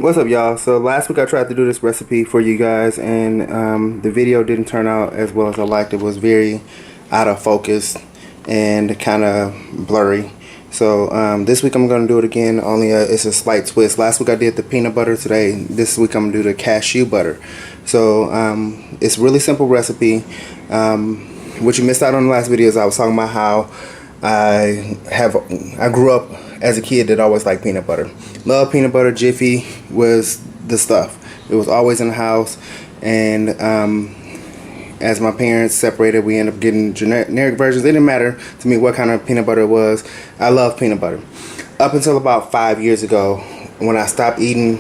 What's up, y'all? So last week I tried to do this recipe for you guys, and the video didn't turn out as well as I liked. It was very out of focus and kind of blurry. So this week I'm going to do it again, only it's a slight twist. Last week I did the peanut butter. Today, this week I'm going to do the cashew butter. So it's a really simple recipe. What you missed out on the last video is I was talking about how I grew up as a kid that always liked peanut butter. Love peanut butter. Jiffy was the stuff. It was always in the house. And as my parents separated, we ended up getting generic versions. It didn't matter to me what kind of peanut butter it was. I love peanut butter. Up until about 5 years ago, when I stopped eating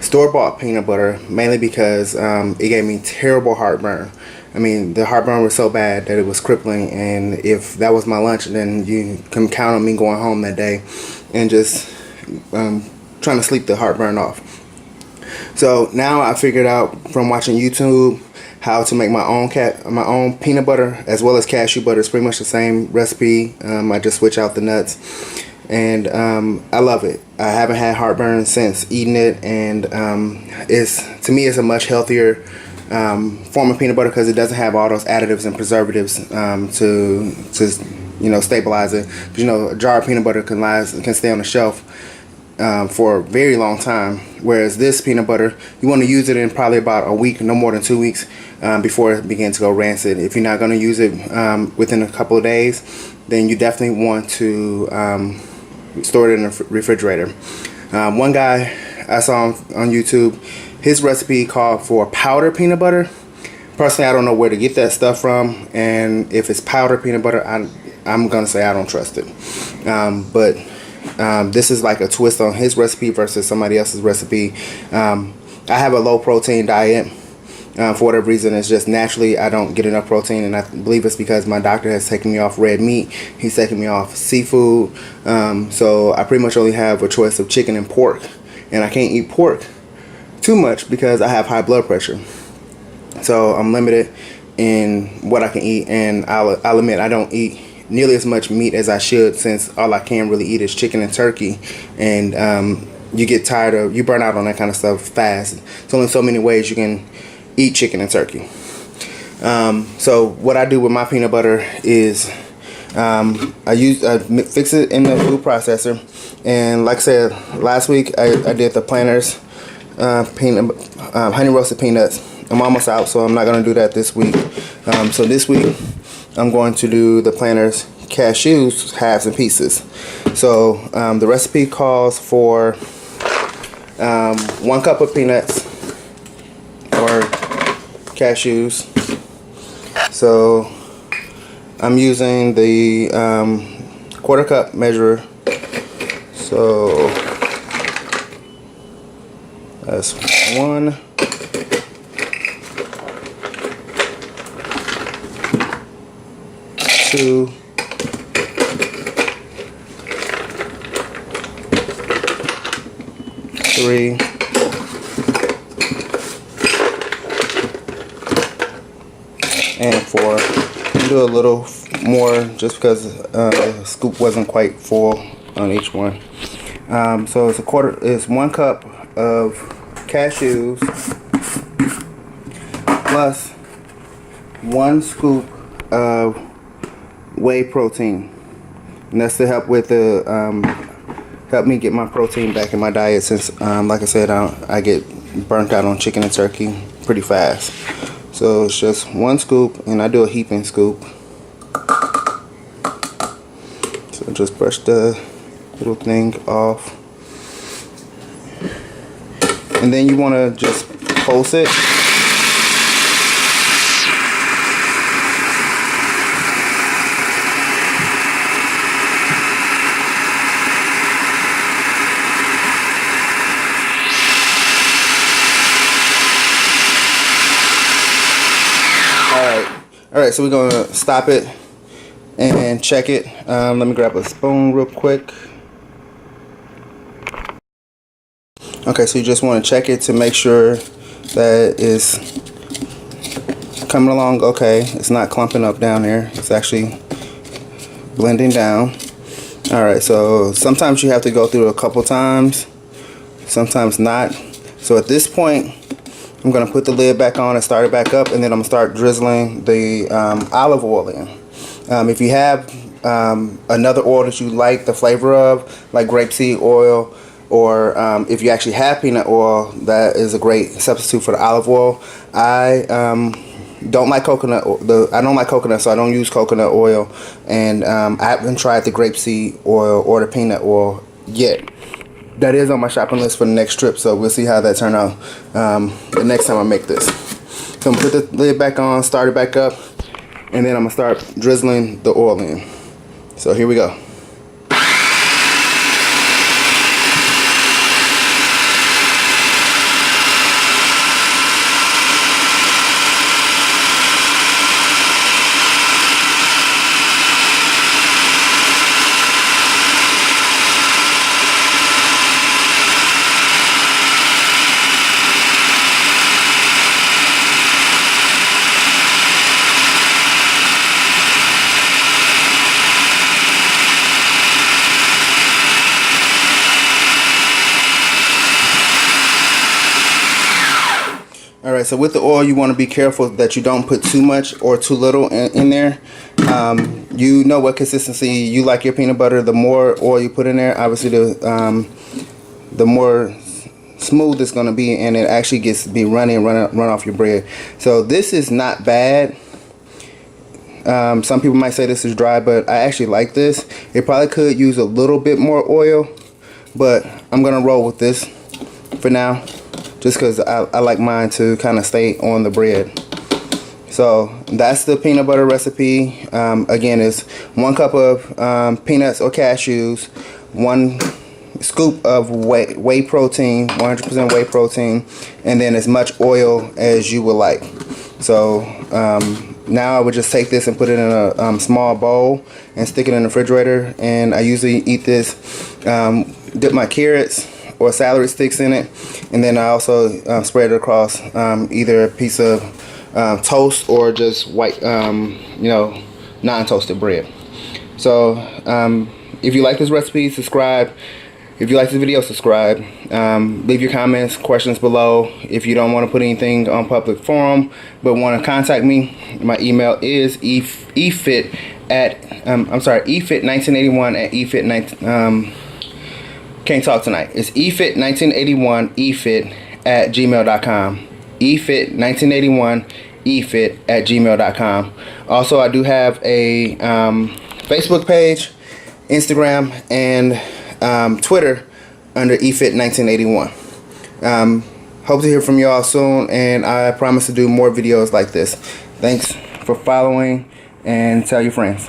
store-bought peanut butter, mainly because it gave me terrible heartburn. I mean, the heartburn was so bad that it was crippling, and if that was my lunch, then you can count on me going home that day and just trying to sleep the heartburn off. So now I figured out from watching YouTube how to make my own peanut butter as well as cashew butter. It's pretty much the same recipe. I just switch out the nuts, and I love it. I haven't had heartburn since eating it, and to me it's a much healthier form of peanut butter because it doesn't have all those additives and preservatives to stabilize it. A jar of peanut butter can stay on the shelf for a very long time, whereas this peanut butter, you want to use it in probably about a week, no more than 2 weeks, before it begins to go rancid. If you're not going to use it within a couple of days, then you definitely want to store it in the refrigerator. One guy I saw on YouTube, his recipe called for powdered peanut butter. Personally, I don't know where to get that stuff from, and if it's powdered peanut butter, I'm gonna say I don't trust it. But this is like a twist on his recipe versus somebody else's recipe. I have a low protein diet. For whatever reason, it's just naturally I don't get enough protein, and I believe it's because my doctor has taken me off red meat. He's taken me off seafood, so I pretty much only have a choice of chicken and pork, and I can't eat pork too much because I have high blood pressure. So I'm limited in what I can eat, and I'll admit I don't eat nearly as much meat as I should, since all I can really eat is chicken and turkey, and you burn out on that kind of stuff fast. There's only so many ways you can eat chicken and turkey. So what I do with my peanut butter is I fix it in the food processor, and like I said last week, I did the Planters honey roasted peanuts. I'm almost out, so I'm not going to do that this week. So this week I'm going to do the Planters cashews halves and pieces. So the recipe calls for 1 cup of peanuts or cashews. So I'm using the 1/4 cup measure. So that's 1, 2, 3, 4. Do a little more just because the scoop wasn't quite full on each one. So it's 1 cup of cashews plus 1 scoop of whey protein, and that's to help with help me get my protein back in my diet, since like I said, I get burnt out on chicken and turkey pretty fast. So it's just 1 scoop, and I do a heaping scoop. So just brush the little thing off, and then you want to just pulse it. Alright, so we're going to stop it and check it. Let me grab a spoon real quick. Okay, so you just want to check it to make sure that it's coming along okay. It's not clumping up down here. It's actually blending down. Alright, so sometimes you have to go through it a couple times, sometimes not. So at this point, I'm going to put the lid back on and start it back up, and then I'm going to start drizzling the olive oil in. If you have another oil that you like the flavor of, like grapeseed oil, or if you actually have peanut oil, that is a great substitute for the olive oil. I don't like coconut. I don't like coconut, so I don't use coconut oil, and I haven't tried the grapeseed oil or the peanut oil yet. That is on my shopping list for the next trip, so we'll see how that turns out the next time I make this. So I'm gonna put the lid back on, start it back up, and then I'm gonna start drizzling the oil in. So here we go. Alright, so with the oil, you want to be careful that you don't put too much or too little in there. You know what consistency you like your peanut butter. The more oil you put in there, obviously the more smooth it's going to be, and it actually gets to be runny and run off your bread. So this is not bad. Some people might say this is dry, but I actually like this. It probably could use a little bit more oil, but I'm going to roll with this for now, just because I like mine to kind of stay on the bread. So that's the peanut butter recipe. Again, it's 1 cup of peanuts or cashews, 1 scoop of whey protein, 100% whey protein, and then as much oil as you would like. So now I would just take this and put it in a small bowl and stick it in the refrigerator. And I usually eat this, dip my carrots or celery sticks in it, and then I also spread it across either a piece of toast or just white, non-toasted bread. So if you like this recipe, subscribe. If you like this video, subscribe. Leave your comments, questions below. If you don't want to put anything on public forum but want to contact me, my email is efit1981 at efit19. Can't talk tonight. It's efit1981efit at gmail.com. efit1981efit at gmail.com. Also, I do have a Facebook page, Instagram, and Twitter under efit1981. Hope to hear from you all soon, and I promise to do more videos like this. Thanks for following, and tell your friends.